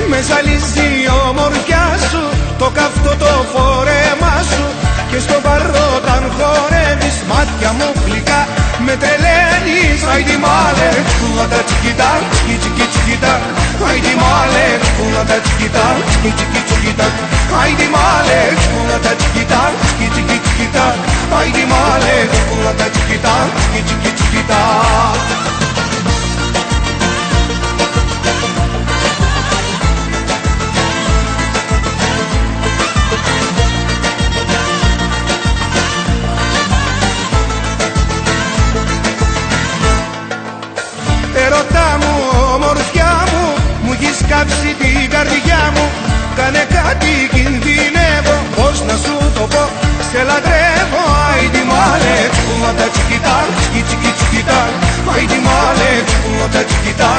Με ζαλίζει η ομορφιά σου, το καυτό το φόρεμά σου, και στο παρόταν χορεύεις, μάτια μου γλυκά με τρελαίνεις. Άιντι μάλε, τσκουλάτα τσικιτά, τσικι τσικι τσικιτά. Άιντι μάλε, τσκουλάτα τσικιτά, τσικι τσικι τσικιτά. Άιντι μάλε, τσκουλάτα τσικιτά, τσικι τσικι τσικιτά. Άιντι μάλε, τσκουλάτα τσικιτά, τσικι τσικι τσικιτά. Ερώτα μου, ομορφιά μου, μου έχεις κάψει την καρδιά μου. Κάνε κάτι, κινδυνεύω, πώς να σου το πω, σε λατρεύω. Άιντι μάλε, τσκουλάτα τσικιτά, τσικι τσικι τσικιτά. Άιντι μάλε, τσκουλάτα τσικιτά,